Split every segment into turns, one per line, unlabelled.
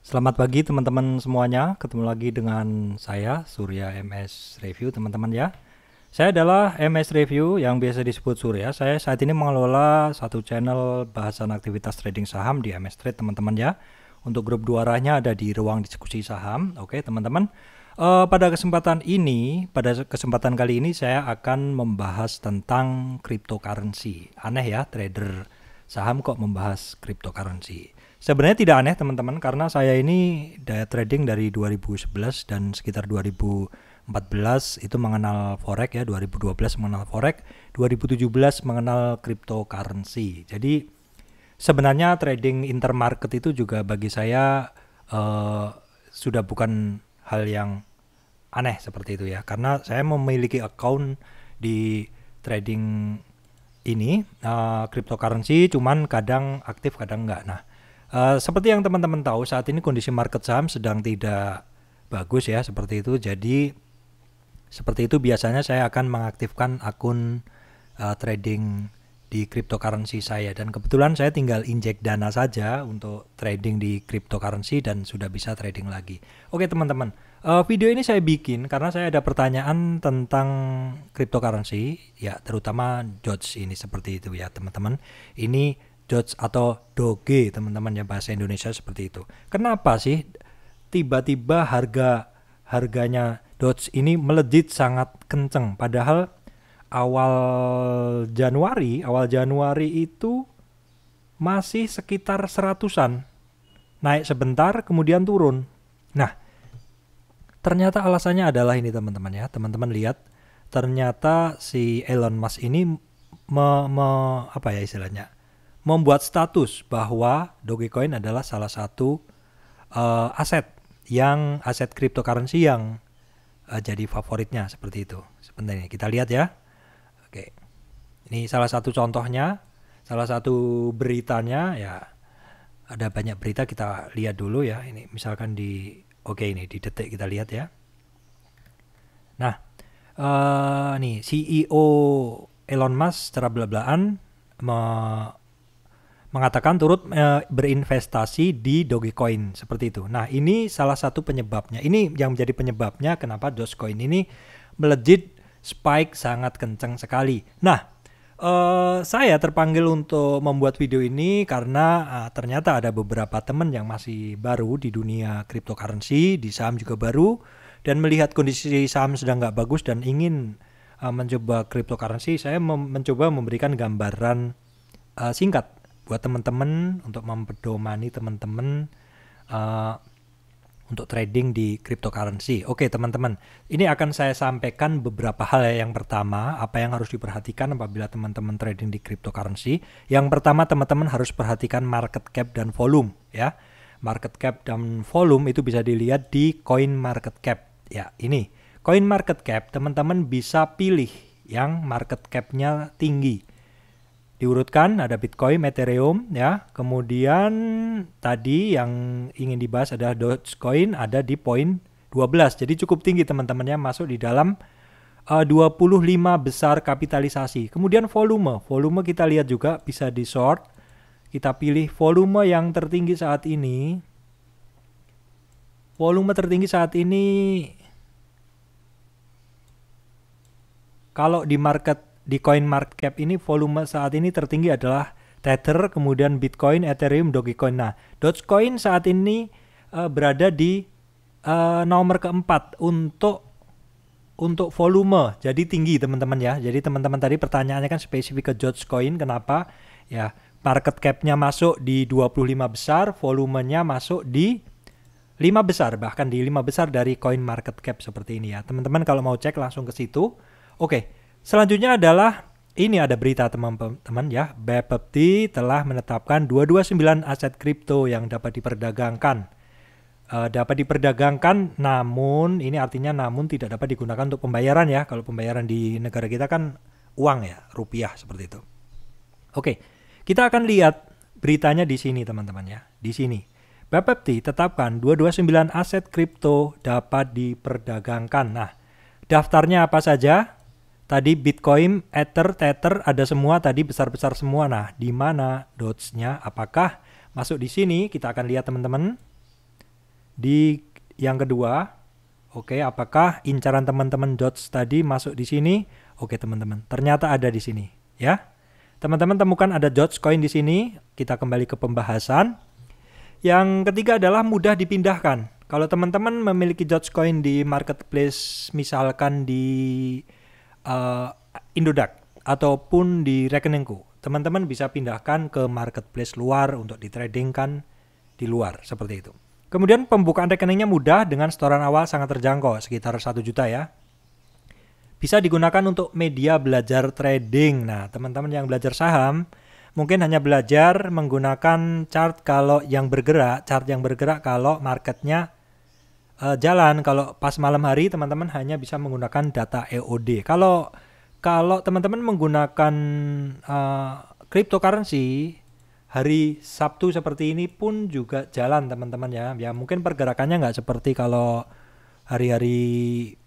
Selamat pagi teman-teman semuanya, ketemu lagi dengan saya Surya MS Review teman-teman ya. Saya adalah MS Review yang biasa disebut Surya. Saya saat ini mengelola satu channel bahasan aktivitas trading saham di MS Trade teman-teman ya. Untuk grup dua arahnya ada di ruang diskusi saham. Oke teman-teman. Pada kesempatan kali ini saya akan membahas tentang cryptocurrency. Aneh ya, trader saham kok membahas cryptocurrency. Sebenarnya tidak aneh teman-teman, karena saya ini trading dari 2011 dan sekitar 2014 itu mengenal forex ya, 2012 mengenal forex, 2017 mengenal cryptocurrency. Jadi sebenarnya trading intermarket itu juga bagi saya sudah bukan hal yang aneh seperti itu ya, karena saya memiliki account di trading ini cryptocurrency, cuman kadang aktif kadang enggak. Nah, seperti yang teman-teman tahu, saat ini kondisi market saham sedang tidak bagus ya, seperti itu. Jadi seperti itu biasanya saya akan mengaktifkan akun trading di cryptocurrency saya, dan kebetulan saya tinggal injek dana saja untuk trading di cryptocurrency dan sudah bisa trading lagi. Oke teman-teman, video ini saya bikin karena saya ada pertanyaan tentang cryptocurrency ya, terutama Doge ini seperti itu ya teman-teman. Ini Doge atau Doge teman-teman ya, bahasa Indonesia seperti itu. Kenapa sih tiba-tiba harganya Doge ini melejit sangat kenceng, padahal awal Januari itu masih sekitar seratusan, naik sebentar kemudian turun. Nah, ternyata alasannya adalah ini teman-teman ya. Teman-teman lihat, ternyata si Elon Musk ini membuat status bahwa Dogecoin adalah salah satu aset cryptocurrency yang jadi favoritnya seperti itu. Sebenarnya kita lihat ya. Oke. Ini salah satu contohnya, salah satu beritanya ya. Ada banyak berita, kita lihat dulu ya. Ini misalkan ini di Detik kita lihat ya. Nah, nih CEO Elon Musk secara belak-belakan mengatakan turut berinvestasi di Dogecoin seperti itu. Nah, ini salah satu penyebabnya. Ini yang menjadi penyebabnya kenapa Dogecoin ini melejit spike sangat kencang sekali. Nah, saya terpanggil untuk membuat video ini karena ternyata ada beberapa teman yang masih baru di dunia cryptocurrency, di saham juga baru, dan melihat kondisi saham sedang nggak bagus dan ingin mencoba cryptocurrency. Saya mencoba memberikan gambaran singkat buat teman-teman untuk mempedomani teman-teman untuk trading di cryptocurrency. Oke teman-teman, ini akan saya sampaikan beberapa hal ya. Yang pertama, apa yang harus diperhatikan apabila teman-teman trading di cryptocurrency. Yang pertama, teman-teman harus perhatikan market cap dan volume ya. Market cap dan volume itu bisa dilihat di Coin Market Cap ya. Ini Coin Market Cap, teman-teman bisa pilih yang market cap-nya tinggi. Diurutkan ada Bitcoin, Ethereum ya. Kemudian tadi yang ingin dibahas ada Dogecoin, ada di poin 12. Jadi cukup tinggi teman-temannya, masuk di dalam 25 besar kapitalisasi. Kemudian volume kita lihat juga bisa di short. Kita pilih volume yang tertinggi saat ini. Volume tertinggi saat ini kalau di Coin Market Cap ini, volume saat ini tertinggi adalah Tether, kemudian Bitcoin, Ethereum, Dogecoin. Nah, Dogecoin saat ini berada di nomor keempat untuk volume. Jadi tinggi teman-teman ya. Jadi teman-teman tadi pertanyaannya kan spesifik ke Dogecoin, kenapa? Ya, market cap-nya masuk di 25 besar, volumenya masuk di 5 besar, bahkan di 5 besar dari Coin Market Cap seperti ini ya. Teman-teman kalau mau cek langsung ke situ. Oke. Selanjutnya adalah ini ada berita teman-teman ya. Bapepti telah menetapkan 229 aset kripto yang dapat diperdagangkan. Namun ini artinya namun tidak dapat digunakan untuk pembayaran ya. Kalau pembayaran di negara kita kan uang ya, rupiah seperti itu. Oke, kita akan lihat beritanya di sini teman-teman ya. Di sini. Bapepti tetapkan 229 aset kripto dapat diperdagangkan. Nah, daftarnya apa saja? Tadi Bitcoin, Ether, Tether ada semua tadi, besar-besar semua. Nah, di mana Doge-nya? Apakah masuk di sini? Kita akan lihat teman-teman. di yang kedua. Oke, apakah incaran teman-teman dots tadi masuk di sini? Oke, teman-teman, ternyata ada di sini, ya. Teman-teman temukan ada Dogecoin di sini. Kita kembali ke pembahasan. Yang ketiga adalah mudah dipindahkan. Kalau teman-teman memiliki Dogecoin di marketplace, misalkan di Indodax ataupun di rekeningku, teman-teman bisa pindahkan ke marketplace luar untuk ditradingkan di luar, seperti itu. Kemudian pembukaan rekeningnya mudah dengan setoran awal sangat terjangkau, sekitar 1 juta ya. Bisa digunakan untuk media belajar trading. Nah, teman-teman yang belajar saham mungkin hanya belajar menggunakan chart kalau yang bergerak, kalau marketnya jalan. Kalau pas malam hari teman-teman hanya bisa menggunakan data EOD. Kalau teman-teman menggunakan cryptocurrency hari Sabtu seperti ini pun juga jalan, teman-teman ya. Ya mungkin pergerakannya nggak seperti kalau hari-hari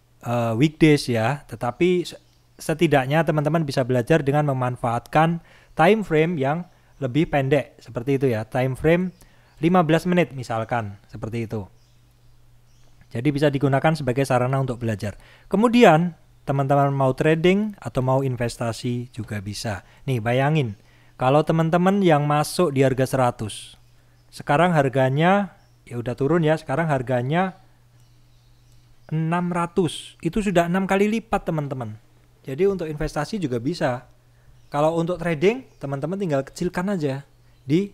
weekdays ya, tetapi setidaknya teman-teman bisa belajar dengan memanfaatkan time frame yang lebih pendek, seperti itu ya, time frame 15 menit misalkan, seperti itu. Jadi bisa digunakan sebagai sarana untuk belajar. Kemudian teman-teman mau trading atau mau investasi juga bisa. Nih bayangin, kalau teman-teman yang masuk di harga 100, sekarang harganya ya udah turun ya, sekarang harganya 600, itu sudah 6 kali lipat teman-teman. Jadi untuk investasi juga bisa. Kalau untuk trading, teman-teman tinggal kecilkan aja di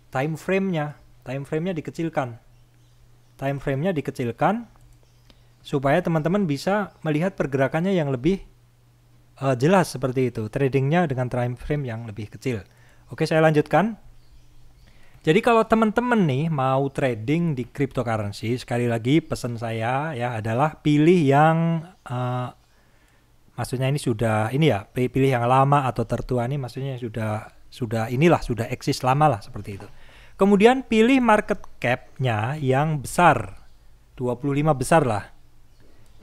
time frame-nya. Time frame-nya dikecilkan. Time frame-nya dikecilkan supaya teman-teman bisa melihat pergerakannya yang lebih jelas seperti itu. Tradingnya dengan time frame yang lebih kecil. Oke, saya lanjutkan. Jadi kalau teman-teman nih mau trading di cryptocurrency, sekali lagi pesan saya ya adalah pilih yang maksudnya ini sudah pilih yang lama atau tertua, nih maksudnya sudah eksis lama lah, seperti itu. Kemudian pilih market cap-nya yang besar, 25 besar lah.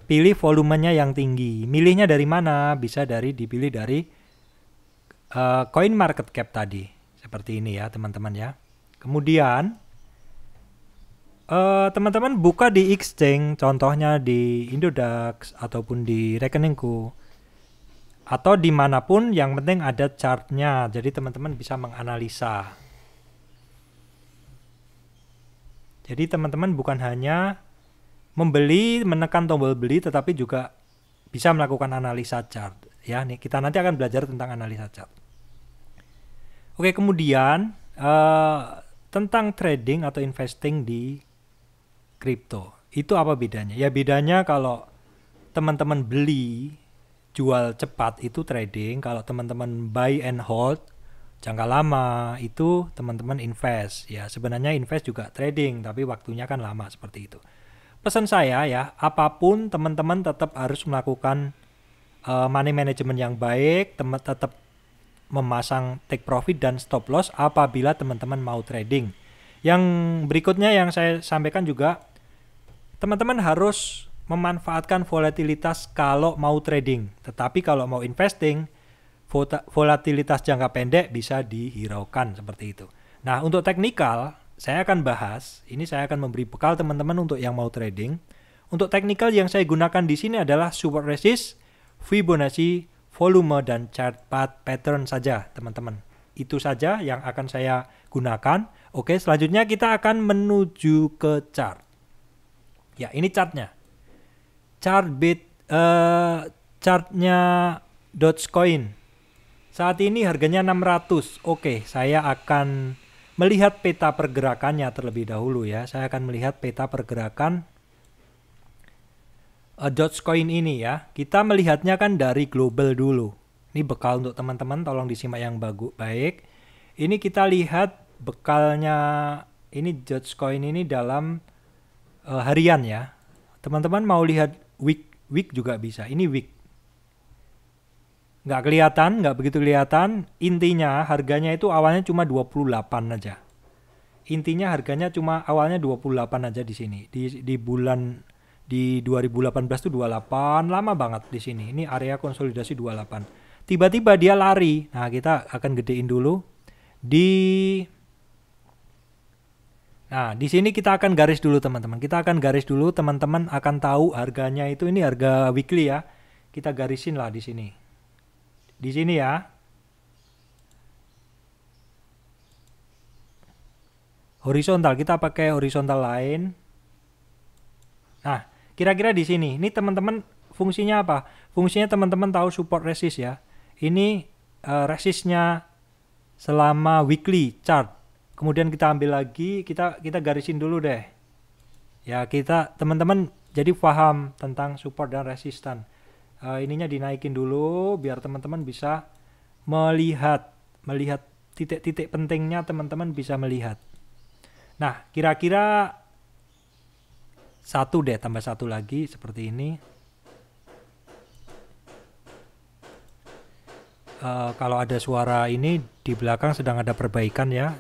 Pilih volumenya yang tinggi. Milihnya dari mana? Bisa dipilih dari coin market cap tadi. Seperti ini ya teman-teman ya. Kemudian teman-teman buka di exchange, contohnya di Indodax ataupun di rekeningku atau dimanapun, yang penting ada chartnya. Jadi teman-teman bisa menganalisa. Jadi teman-teman bukan hanya membeli, menekan tombol beli, tetapi juga bisa melakukan analisa chart. Ya, nih kita nanti akan belajar tentang analisa chart. Oke, kemudian tentang trading atau investing di kripto. Itu apa bedanya? Ya bedanya kalau teman-teman beli, jual cepat itu trading. Kalau teman-teman buy and hold, jangka lama, itu teman-teman invest. Ya sebenarnya invest juga trading, tapi waktunya kan lama, seperti itu. Pesan saya ya, apapun teman-teman tetap harus melakukan money management yang baik, tetap memasang take profit dan stop loss apabila teman-teman mau trading. Yang berikutnya yang saya sampaikan juga, teman-teman harus memanfaatkan volatilitas kalau mau trading. Tetapi kalau mau investing, volatilitas jangka pendek bisa dihiraukan, seperti itu. Nah, untuk teknikal, saya akan bahas, ini saya akan memberi bekal teman-teman untuk yang mau trading. Untuk teknikal yang saya gunakan di sini adalah support resist, Fibonacci, volume, dan chart path pattern saja teman-teman. Itu saja yang akan saya gunakan. Oke, selanjutnya kita akan menuju ke chart. Ya, ini chartnya. Chartnya Dogecoin. Saat ini harganya 600. Oke, saya akan melihat peta pergerakannya terlebih dahulu ya. Saya akan melihat peta pergerakan Dogecoin ini ya. Kita melihatnya kan dari global dulu. Ini bekal untuk teman-teman, tolong disimak yang baik. Ini kita lihat bekalnya, ini Dogecoin ini dalam harian ya. Teman-teman mau lihat week juga bisa. Ini week. Nggak begitu kelihatan. Intinya harganya itu awalnya cuma 28 aja. Intinya harganya cuma awalnya 28 aja di sini. Di bulan di 2018 tuh 28, lama banget di sini. Ini area konsolidasi 28. Tiba-tiba dia lari. Nah, kita akan gedein dulu. Nah, di sini kita akan garis dulu teman-teman. Kita akan garis dulu, teman-teman akan tahu harganya itu ini harga weekly ya. Kita garisin lah di sini. Di sini ya. Horizontal, kita pakai horizontal line. Nah, kira-kira di sini. Ini teman-teman fungsinya apa? Fungsinya teman-teman tahu support resist ya. Ini resistnya selama weekly chart. Kemudian kita ambil lagi, kita garisin dulu deh. Ya, kita teman-teman jadi paham tentang support dan resistan. Ininya dinaikin dulu biar teman-teman bisa melihat titik-titik pentingnya, teman-teman bisa melihat. Nah, kira-kira satu deh, tambah satu lagi seperti ini. Kalau ada suara ini di belakang sedang ada perbaikan ya.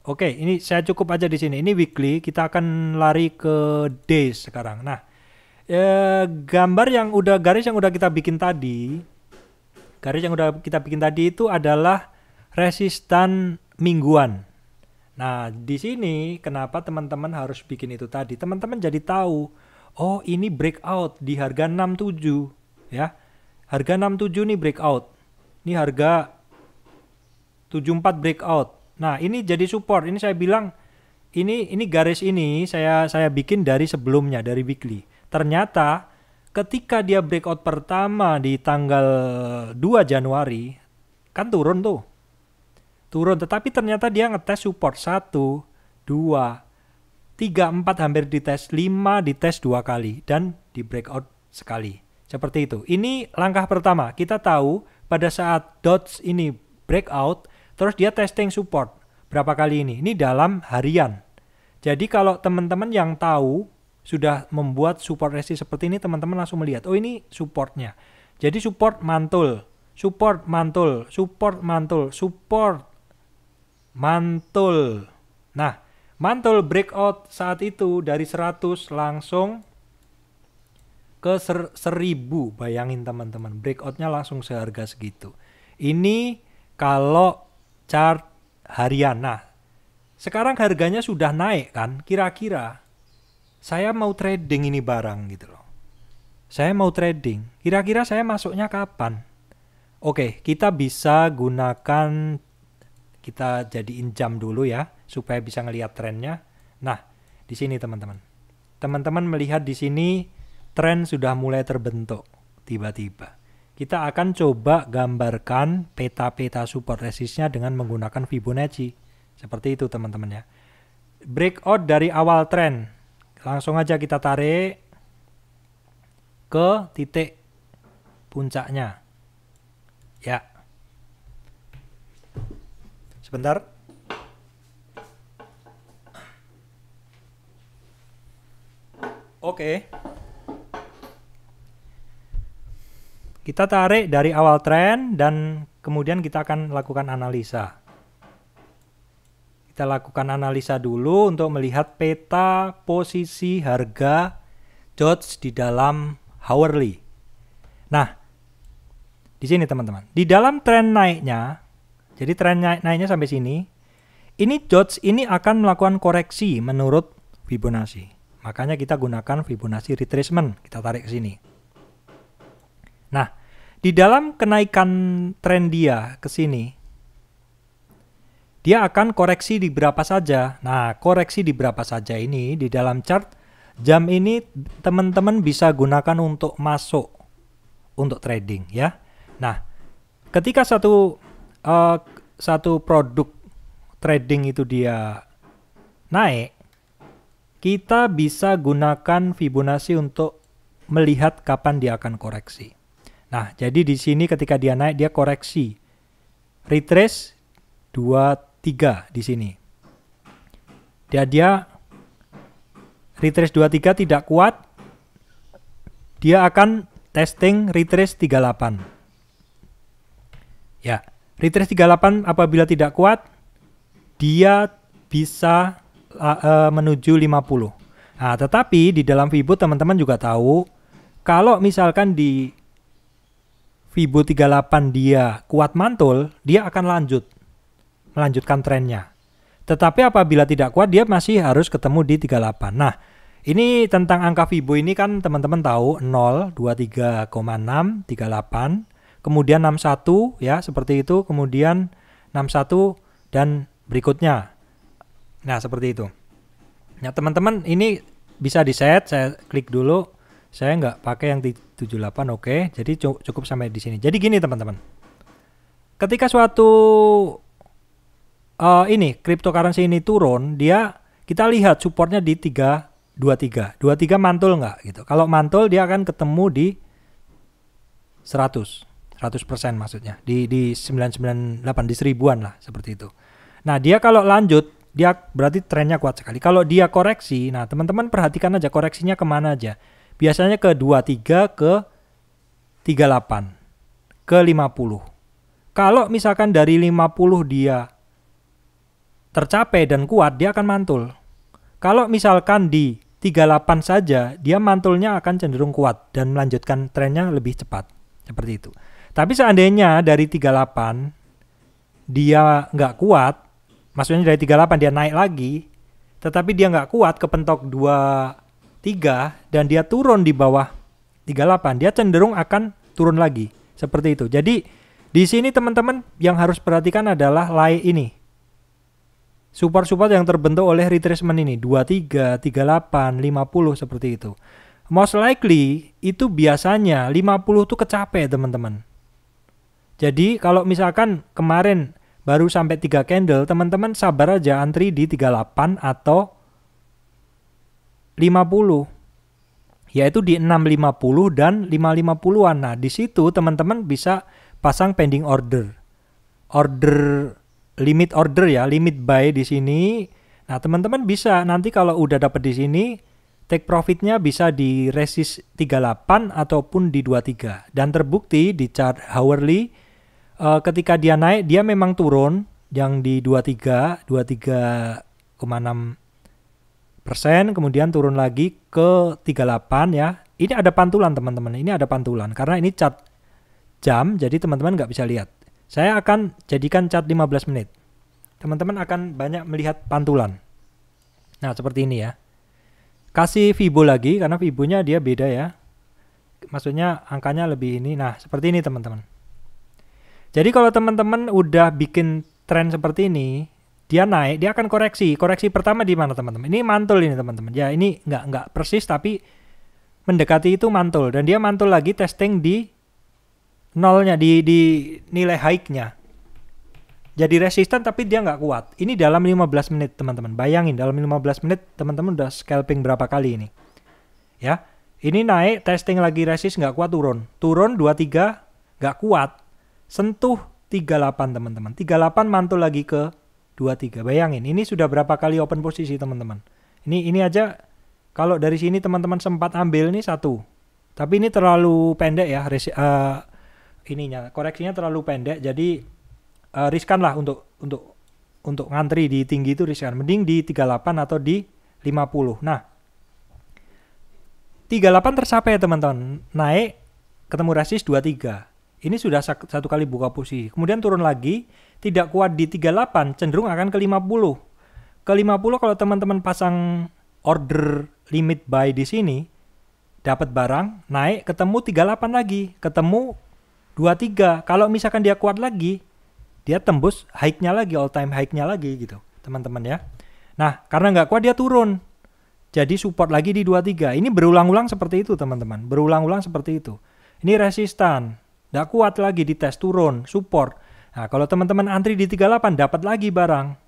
Oke, ini saya cukup aja di sini. Ini weekly, kita akan lari ke days sekarang. Nah, garis yang udah kita bikin tadi, itu adalah resistan mingguan. Nah, di sini kenapa teman-teman harus bikin itu tadi? Teman-teman jadi tahu, oh ini breakout di harga 67 ya. Harga 67 nih breakout. Ini harga 74 breakout. Nah, ini jadi support. Ini saya bilang ini garis ini saya bikin dari sebelumnya, dari weekly. Ternyata ketika dia breakout pertama di tanggal 2 Januari kan turun tuh. Turun, tetapi ternyata dia ngetes support 1, 2, 3, 4 hampir dites, 5 dites 2 kali dan di breakout sekali. Seperti itu. Ini langkah pertama. Kita tahu pada saat dots ini breakout, terus dia testing support. Berapa kali ini? Ini dalam harian. Jadi kalau teman-teman yang tahu sudah membuat support resist seperti ini, teman-teman langsung melihat, oh ini supportnya. Jadi support mantul, support mantul, support mantul, support mantul. Nah, mantul breakout saat itu dari 100 langsung ke 1000. Bayangin teman-teman, breakoutnya langsung seharga segitu. Ini kalau chart harian. Nah, sekarang harganya sudah naik kan, kira-kira saya mau trading ini barang gitu loh. Saya mau trading, kira-kira saya masuknya kapan? Oke, kita bisa gunakan, kita jadiin jam dulu ya, supaya bisa ngelihat trennya. Nah, di sini teman-teman. Teman-teman melihat di sini tren sudah mulai terbentuk tiba-tiba. Kita akan coba gambarkan peta-peta support resistnya dengan menggunakan Fibonacci. Seperti itu teman-teman ya. Breakout dari awal tren. Langsung aja kita tarik ke titik puncaknya. Ya. Sebentar. Oke. Kita tarik dari awal tren dan kemudian kita akan lakukan analisa. Kita lakukan analisa dulu untuk melihat peta posisi harga dots di dalam hourly. Nah, di sini teman-teman. Di dalam tren naiknya, jadi tren naiknya sampai sini, ini dots ini akan melakukan koreksi menurut Fibonacci. Makanya kita gunakan Fibonacci retracement. Kita tarik ke sini. Nah, di dalam kenaikan tren dia ke sini, dia akan koreksi di berapa saja. Nah, koreksi di berapa saja ini di dalam chart jam ini teman-teman bisa gunakan untuk masuk untuk trading ya. Nah, ketika satu produk trading itu dia naik, kita bisa gunakan Fibonacci untuk melihat kapan dia akan koreksi. Nah, jadi di sini ketika dia naik, dia koreksi. Retrace 23 di sini. Dia retrace 23 tidak kuat. Dia akan testing retrace 38. Ya, retrace 38 apabila tidak kuat, dia bisa menuju 50. Nah, tetapi di dalam Fibo teman-teman juga tahu, kalau misalkan di Fibo 38 dia kuat mantul, dia akan melanjutkan trennya. Tetapi apabila tidak kuat dia masih harus ketemu di 38. Nah, ini tentang angka Fibo ini kan teman-teman tahu 0, 23,6, 38, kemudian 61 ya seperti itu, kemudian 61 dan berikutnya. Nah, seperti itu. Nah, teman-teman ini bisa di-set, saya klik dulu. Saya nggak pakai yang di 78, oke. Jadi cukup sampai di sini. Jadi gini teman-teman. Ketika suatu ini cryptocurrency ini turun, kita lihat supportnya di 323. 23 mantul nggak gitu. Kalau mantul dia akan ketemu di 100% maksudnya. Di 998, di 1000-an lah seperti itu. Nah, dia kalau lanjut, dia berarti trennya kuat sekali. Kalau dia koreksi, nah teman-teman perhatikan aja koreksinya kemana aja. Biasanya ke 23, ke 38, ke 50. Kalau misalkan dari 50 dia tercapai dan kuat, dia akan mantul. Kalau misalkan di 38 saja, dia mantulnya akan cenderung kuat dan melanjutkan trennya lebih cepat. Seperti itu. Tapi seandainya dari 38 dia nggak kuat, maksudnya dari 38 dia naik lagi, tetapi dia nggak kuat, kepentok 23 dan dia turun di bawah 38, dia cenderung akan turun lagi. Seperti itu. Jadi di sini teman-teman yang harus perhatikan adalah ini. Support-support yang terbentuk oleh retracement ini 23, 38, 50 seperti itu. Most likely itu biasanya 50 tuh kecape teman-teman. Jadi kalau misalkan kemarin baru sampai 3 candle, teman-teman sabar aja antri di 38 atau 50. Yaitu di 650 dan 550-an. Nah, di situ teman-teman bisa pasang pending order. Limit order ya, limit buy di sini. Nah, teman-teman bisa nanti kalau udah dapat di sini, take profitnya bisa di resist 38 ataupun di 23. Dan terbukti di chart hourly, ketika dia naik, dia memang turun yang di 23,6%, kemudian turun lagi ke 38 ya. Ini ada pantulan teman-teman, ini ada pantulan. Karena ini chart jam, jadi teman-teman nggak bisa lihat. Saya akan jadikan chart 15 menit. Teman-teman akan banyak melihat pantulan. Nah, seperti ini ya. Kasih Fibo lagi, karena Fibonya dia beda ya. Maksudnya angkanya lebih ini. Nah, seperti ini teman-teman. Jadi kalau teman-teman udah bikin tren seperti ini, dia naik, dia akan koreksi. Koreksi pertama di mana teman-teman? Ini mantul ini teman-teman. Ya, ini nggak persis, tapi mendekati itu mantul. Dan dia mantul lagi testing di nolnya, di nilai high-nya. Jadi resisten tapi dia nggak kuat. Ini dalam 15 menit teman-teman. Bayangin dalam 15 menit teman-teman udah scalping berapa kali ini. Ya, ini naik, testing lagi resist nggak kuat, turun. Turun 23 nggak kuat. Sentuh 38 teman-teman. 38 mantul lagi ke 23. Bayangin, ini sudah berapa kali open posisi teman-teman. Ini aja kalau dari sini teman-teman sempat ambil nih 1. Tapi ini terlalu pendek ya, koreksinya terlalu pendek, jadi riskan lah untuk ngantri di tinggi itu riskan. Mending di 38 atau di 50. Nah, 38 tercapai teman-teman. Naik ketemu resist 23. Ini sudah satu kali buka posisi. Kemudian turun lagi, tidak kuat di 38, cenderung akan ke 50. Ke 50 kalau teman-teman pasang order limit buy di sini, dapat barang, naik ketemu 38 lagi, ketemu 23. Kalau misalkan dia kuat lagi, dia tembus high-nya lagi, all time high-nya lagi gitu, teman-teman ya. Nah, karena nggak kuat dia turun. Jadi support lagi di 23. Ini berulang-ulang seperti itu, teman-teman. Berulang-ulang seperti itu. Ini resistan. Nggak kuat lagi di tes, turun, support. Nah, kalau teman-teman antri di 38, dapat lagi barang.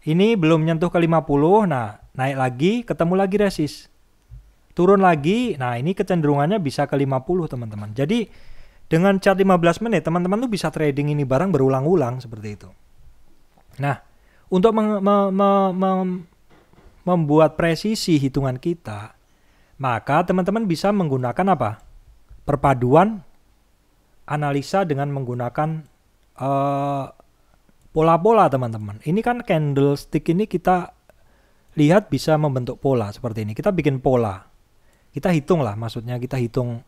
Ini belum nyentuh ke 50, nah naik lagi, ketemu lagi resist. Turun lagi, nah ini kecenderungannya bisa ke 50, teman-teman. Jadi, dengan chart 15 menit, teman-teman tuh bisa trading ini barang berulang-ulang seperti itu. Nah, untuk membuat presisi hitungan kita, maka teman-teman bisa menggunakan apa? Perpaduan analisa dengan menggunakan pola-pola teman-teman. Ini kan candlestick ini kita lihat bisa membentuk pola seperti ini. Kita bikin pola. Kita hitung lah, maksudnya kita hitung,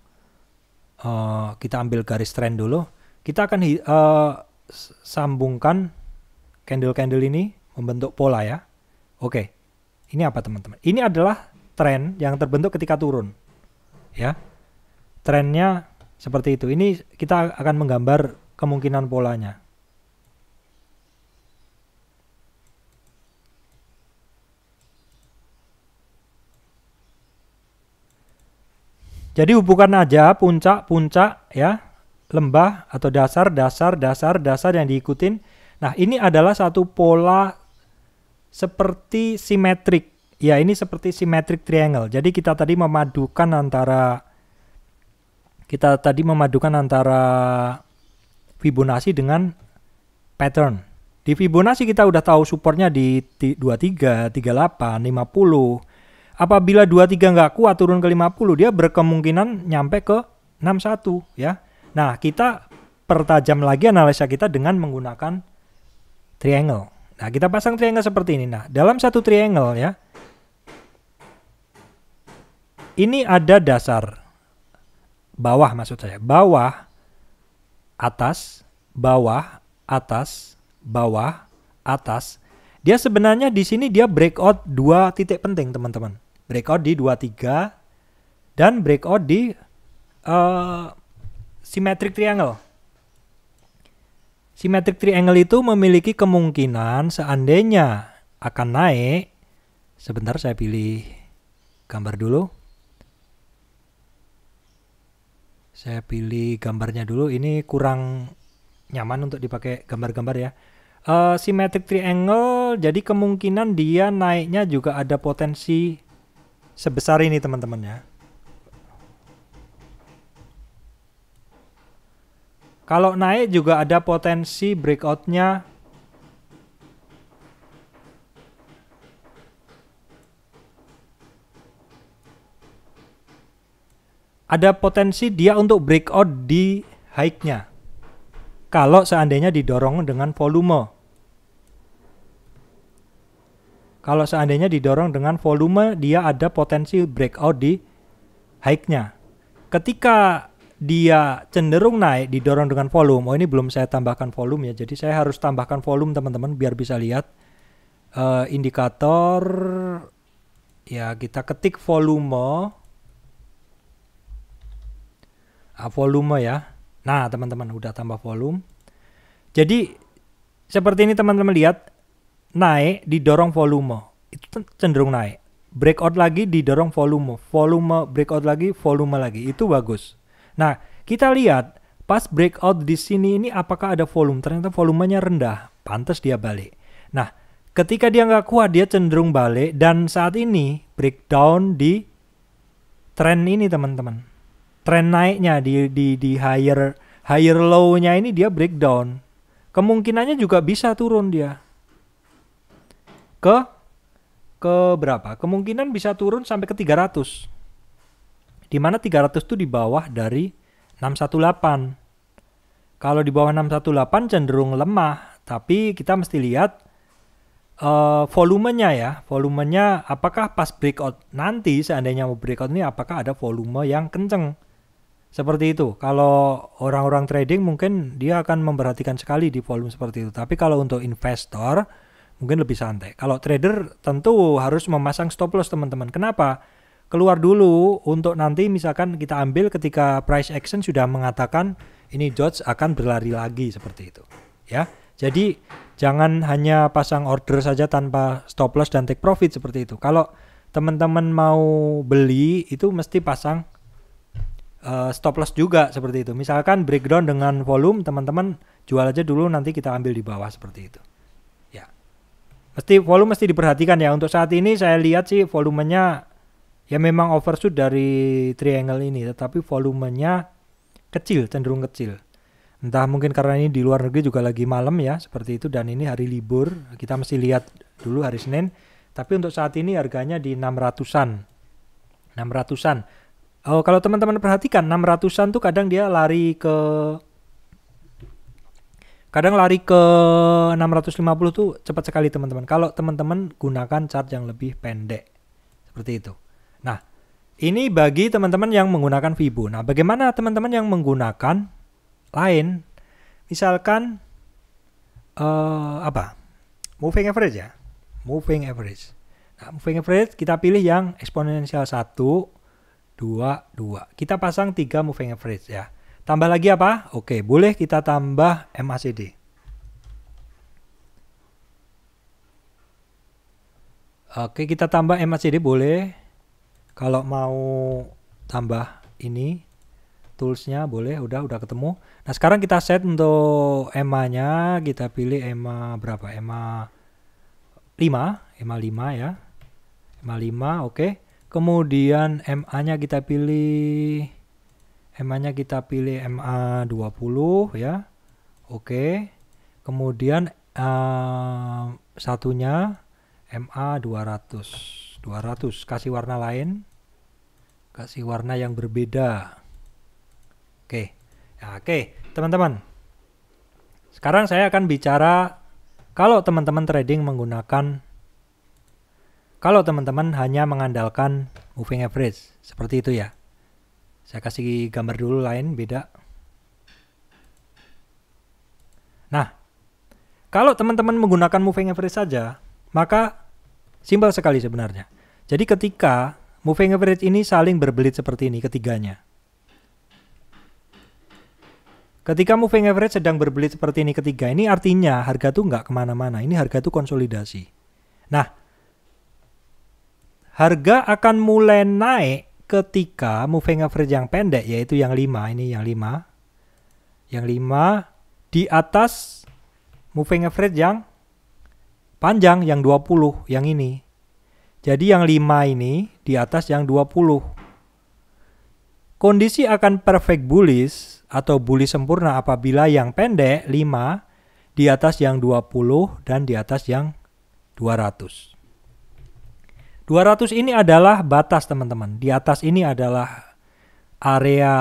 kita ambil garis trend dulu. Kita akan sambungkan candle-candle ini membentuk pola ya. Oke. Ini apa teman-teman? Ini adalah tren yang terbentuk ketika turun. Ya. Trennya seperti itu. Ini kita akan menggambar kemungkinan polanya. Jadi hubungkan aja puncak-puncak ya, lembah atau dasar yang diikutin. Nah, ini adalah satu pola seperti simetrik. Ya, ini seperti symmetric triangle. Jadi kita tadi memadukan antara Fibonacci dengan pattern. Di Fibonacci kita udah tahu supportnya di 23, 38, 50. Apabila 23 nggak kuat turun ke 50, dia berkemungkinan nyampe ke 61 ya. Nah, kita pertajam lagi analisa kita dengan menggunakan triangle. Nah, kita pasang triangle seperti ini. Nah, dalam satu triangle ya, ini ada dasar bawah, maksud saya. Bawah, atas, bawah, atas, bawah, atas. Dia sebenarnya di sini dia breakout 2 titik penting, teman-teman. Breakout di 23 dan breakout di symmetric triangle. Symmetric triangle itu memiliki kemungkinan seandainya akan naik. Sebentar, saya pilih gambar dulu. Saya pilih gambarnya dulu. Ini kurang nyaman untuk dipakai gambar-gambar ya. Symmetric triangle, jadi kemungkinan dia naiknya juga ada potensi sebesar ini teman-teman ya. Kalau naik juga ada potensi breakoutnya dia untuk breakout di high-nya. Kalau seandainya didorong dengan volume. Kalau seandainya didorong dengan volume, dia ada potensi breakout di high-nya. Ketika dia cenderung naik, didorong dengan volume. Oh, ini belum saya tambahkan volume ya. Jadi saya harus tambahkan volume teman-teman biar bisa lihat indikator. Ya, kita ketik volume. Volume ya. Nah, teman-teman udah tambah volume. Jadi seperti ini teman-teman lihat. Naik didorong volume, itu cenderung naik. Breakout lagi didorong volume, breakout lagi, volume lagi, itu bagus. Nah, kita lihat pas breakout di sini ini apakah ada volume? Ternyata volumenya rendah, pantas dia balik. Nah, ketika dia nggak kuat dia cenderung balik dan saat ini breakdown di tren ini teman-teman. Tren naiknya di higher low-nya ini dia breakdown. Kemungkinannya juga bisa turun dia. Ke berapa? Kemungkinan bisa turun sampai ke 300. Di mana 300 itu di bawah dari 618. Kalau di bawah 618 cenderung lemah, tapi kita mesti lihat volumenya ya. Volumenya apakah pas breakout nanti seandainya mau breakout ini apakah ada volume yang kenceng. Seperti itu. Kalau orang-orang trading mungkin dia akan memperhatikan sekali di volume seperti itu. Tapi kalau untuk investor mungkin lebih santai. Kalau trader tentu harus memasang stop loss teman-teman. Kenapa? Keluar dulu untuk nanti misalkan kita ambil ketika price action sudah mengatakan ini George akan berlari lagi seperti itu. Ya. Jadi jangan hanya pasang order saja tanpa stop loss dan take profit seperti itu. Kalau teman-teman mau beli itu mesti pasang stop loss juga seperti itu. Misalkan breakdown dengan volume, teman-teman jual aja dulu nanti kita ambil di bawah seperti itu. Volume mesti diperhatikan ya. Untuk saat ini saya lihat sih volumenya ya memang overshoot dari triangle ini, tetapi volumenya kecil, cenderung kecil. Entah mungkin karena ini di luar negeri juga lagi malam ya, seperti itu, dan ini hari libur. Kita mesti lihat dulu hari Senin. Tapi untuk saat ini harganya di 600-an. 600-an. Oh, kalau teman-teman perhatikan 600-an tuh kadang dia lari ke 650 tuh cepat sekali teman-teman. Kalau teman-teman gunakan chart yang lebih pendek. Seperti itu. Nah, ini bagi teman-teman yang menggunakan Fibo. Nah, bagaimana teman-teman yang menggunakan lain? Misalkan moving average ya. Moving average. Nah, moving average kita pilih yang eksponensial 1, 2, 2. Kita pasang 3 moving average ya. Tambah lagi apa? Oke, boleh kita tambah MACD. Oke, kita tambah MACD boleh. Kalau mau tambah ini toolsnya boleh, udah ketemu. Nah, sekarang kita set untuk EMA-nya, kita pilih EMA berapa? EMA 5 ya. EMA 5, oke. Kemudian MA-nya kita pilih MA 20 ya. Oke. Kemudian satunya MA 200. Kasih warna lain. Kasih warna yang berbeda. Oke. Ya, oke, teman-teman. Sekarang saya akan bicara kalau teman-teman hanya mengandalkan moving average, seperti itu ya. Saya kasih gambar dulu lain, beda. Nah, kalau teman-teman menggunakan moving average saja, maka simpel sekali sebenarnya. Jadi ketika moving average ini saling berbelit seperti ini ketiganya. Ketika moving average sedang berbelit seperti ini ketiga, ini artinya harga tuh nggak kemana-mana. Ini harga tuh konsolidasi. Nah, harga akan mulai naik ketika moving average yang pendek, yaitu yang 5. Ini yang 5. Yang 5 di atas moving average yang panjang, yang 20. Yang ini. Jadi yang 5 ini di atas yang 20. Kondisi akan perfect bullish atau bullish sempurna apabila yang pendek 5 di atas yang 20 dan di atas yang 200. 200 ini adalah batas teman-teman. Di atas ini adalah area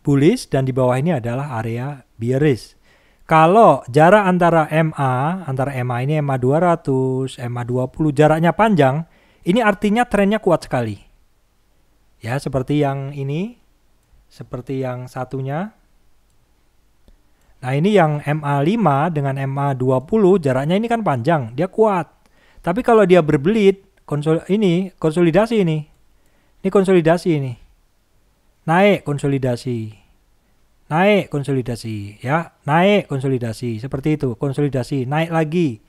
bullish dan di bawah ini adalah area bearish. Kalau jarak antara MA ini MA 200, MA 20 jaraknya panjang, ini artinya trennya kuat sekali. Ya, seperti yang ini. Seperti yang satunya. Nah, ini yang MA 5 dengan MA 20 jaraknya ini kan panjang, dia kuat. Tapi kalau dia berbelit, konsolidasi ini. Ini konsolidasi ini. Naik konsolidasi. Naik konsolidasi ya, naik konsolidasi seperti itu, konsolidasi, naik lagi.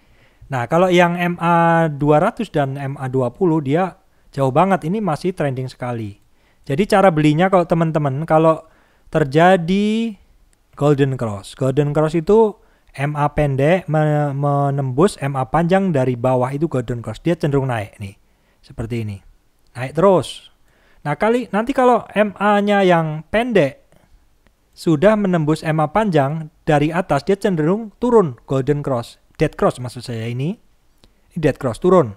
Nah, kalau yang MA 200 dan MA 20 dia jauh banget, ini masih trending sekali. Jadi cara belinya kalau teman-teman, kalau terjadi golden cross itu MA pendek menembus MA panjang dari bawah, itu golden cross, dia cenderung naik nih, seperti ini, naik terus. Nah, nanti kalau MA-nya yang pendek sudah menembus MA panjang dari atas, dia cenderung turun, golden cross, dead cross maksud saya ini dead cross, turun.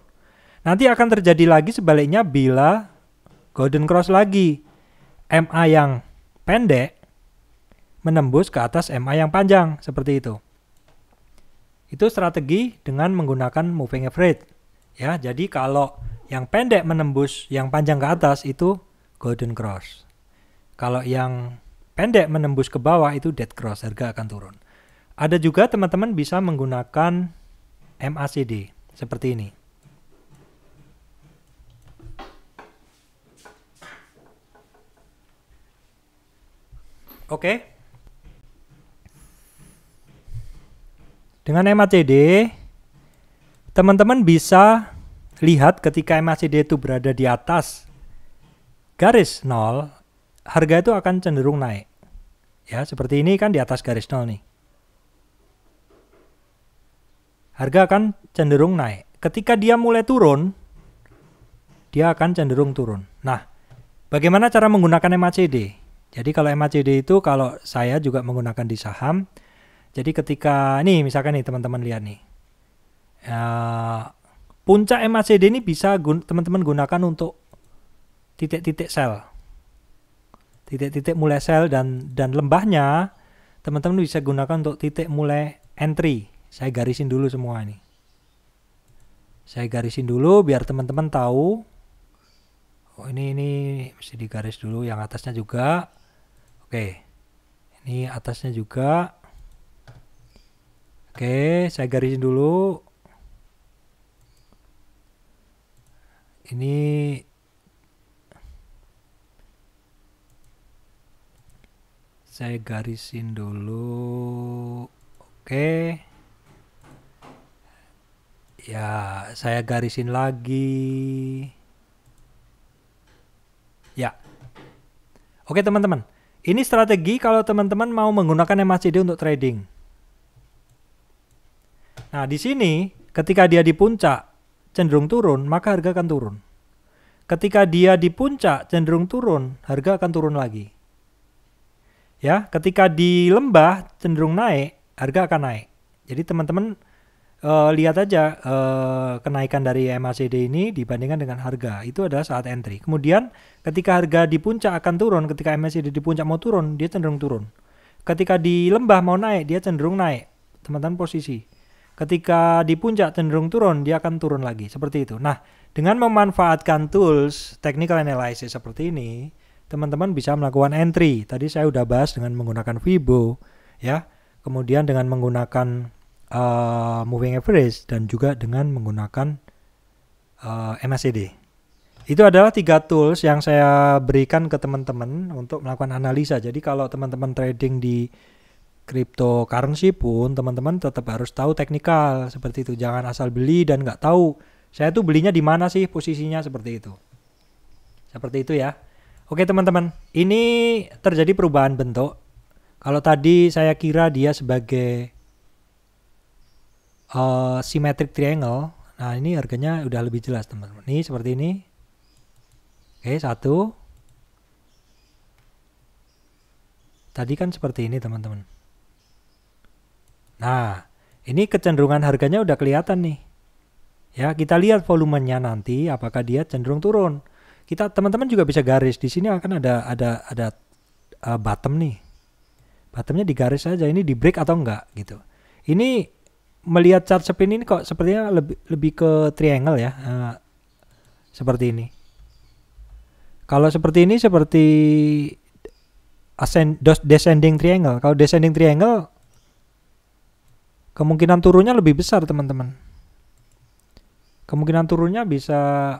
Nanti akan terjadi lagi sebaliknya bila golden cross lagi, MA yang pendek menembus ke atas MA yang panjang, seperti itu. Itu strategi dengan menggunakan moving average. Ya, jadi kalau yang pendek menembus yang panjang ke atas itu golden cross. Kalau yang pendek menembus ke bawah itu dead cross, harga akan turun. Ada juga teman-teman bisa menggunakan MACD seperti ini. Oke. Dengan MACD, teman-teman bisa lihat ketika MACD itu berada di atas garis 0, harga itu akan cenderung naik. Ya, seperti ini kan di atas garis 0 nih. Harga akan cenderung naik. Ketika dia mulai turun, dia akan cenderung turun. Nah, bagaimana cara menggunakan MACD? Jadi kalau MACD itu kalau saya juga menggunakan di saham. Jadi ketika nih misalkan nih teman-teman lihat nih. Puncak MACD ini bisa teman-teman gunakan untuk titik-titik sell. Titik-titik mulai sell dan lembahnya teman-teman bisa gunakan untuk titik mulai entry. Saya garisin dulu semua ini. Saya garisin dulu biar teman-teman tahu. Oh, ini mesti digaris dulu, yang atasnya juga. Oke. Ini atasnya juga. Oke, saya garisin dulu. Ini saya garisin dulu. Oke. Ya, saya garisin lagi. Ya. Oke teman-teman. Ini strategi kalau teman-teman mau menggunakan MACD untuk trading. Nah, di sini ketika dia di puncak cenderung turun, maka harga akan turun. Ketika dia di puncak cenderung turun, harga akan turun lagi. Ya, ketika di lembah cenderung naik, harga akan naik. Jadi teman-teman lihat aja kenaikan dari MACD ini dibandingkan dengan harga. Itu adalah saat entry. Kemudian ketika harga di puncak akan turun, ketika MACD di puncak mau turun, dia cenderung turun. Ketika di lembah mau naik, dia cenderung naik. Teman-teman posisi. Ketika di puncak cenderung turun, dia akan turun lagi. Seperti itu. Nah, dengan memanfaatkan tools technical analysis seperti ini, teman-teman bisa melakukan entry. Tadi saya udah bahas dengan menggunakan Fibo, ya. Kemudian dengan menggunakan moving average dan juga dengan menggunakan MACD. Itu adalah 3 tools yang saya berikan ke teman-teman untuk melakukan analisa. Jadi kalau teman-teman trading di cryptocurrency pun teman-teman tetap harus tahu teknikal seperti itu. Jangan asal beli dan nggak tahu saya tuh belinya di mana sih posisinya, seperti itu. Seperti itu ya. Oke teman-teman, ini terjadi perubahan bentuk. Kalau tadi saya kira dia sebagai symmetric triangle. Nah, ini harganya udah lebih jelas teman-teman. Ini seperti ini. Oke, 1. Tadi kan seperti ini teman-teman. Nah, ini kecenderungan harganya udah kelihatan nih. Ya, kita lihat volumenya nanti apakah dia cenderung turun. Kita teman-teman juga bisa garis. Di sini akan ada bottom nih. Bottomnya digaris aja, ini di break atau enggak gitu. Ini melihat chart spin ini kok sepertinya lebih ke triangle ya. Seperti ini. Kalau seperti ini seperti descending triangle. Kalau descending triangle kemungkinan turunnya lebih besar teman-teman. Kemungkinan turunnya bisa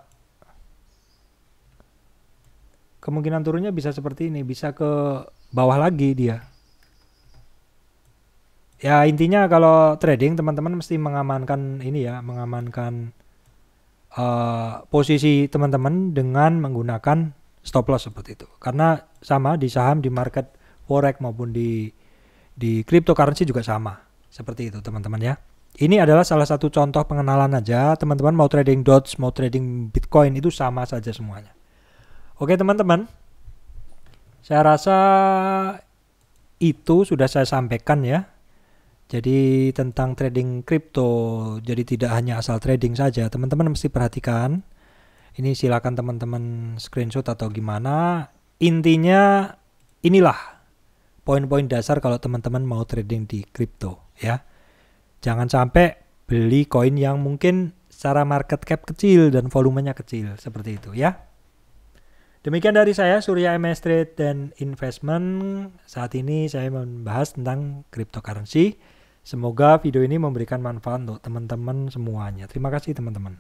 seperti ini, bisa ke bawah lagi dia. Ya intinya kalau trading teman-teman mesti mengamankan ini ya, mengamankan posisi teman-teman dengan menggunakan stop loss seperti itu. Karena sama di saham, di market forex maupun di cryptocurrency juga sama. Seperti itu teman-teman ya. Ini adalah salah satu contoh pengenalan aja. Teman-teman mau trading Doge, mau trading Bitcoin itu sama saja semuanya. Oke teman-teman. Saya rasa itu sudah saya sampaikan ya. Jadi tentang trading kripto, jadi tidak hanya asal trading saja. Teman-teman mesti perhatikan. Ini silakan teman-teman screenshot atau gimana. Intinya inilah poin-poin dasar kalau teman-teman mau trading di kripto ya. Jangan sampai beli koin yang mungkin secara market cap kecil dan volumenya kecil seperti itu ya. Demikian dari saya, Surya MS Trade dan Investment. Saat ini saya membahas tentang cryptocurrency. Semoga video ini memberikan manfaat untuk teman-teman semuanya. Terima kasih teman-teman.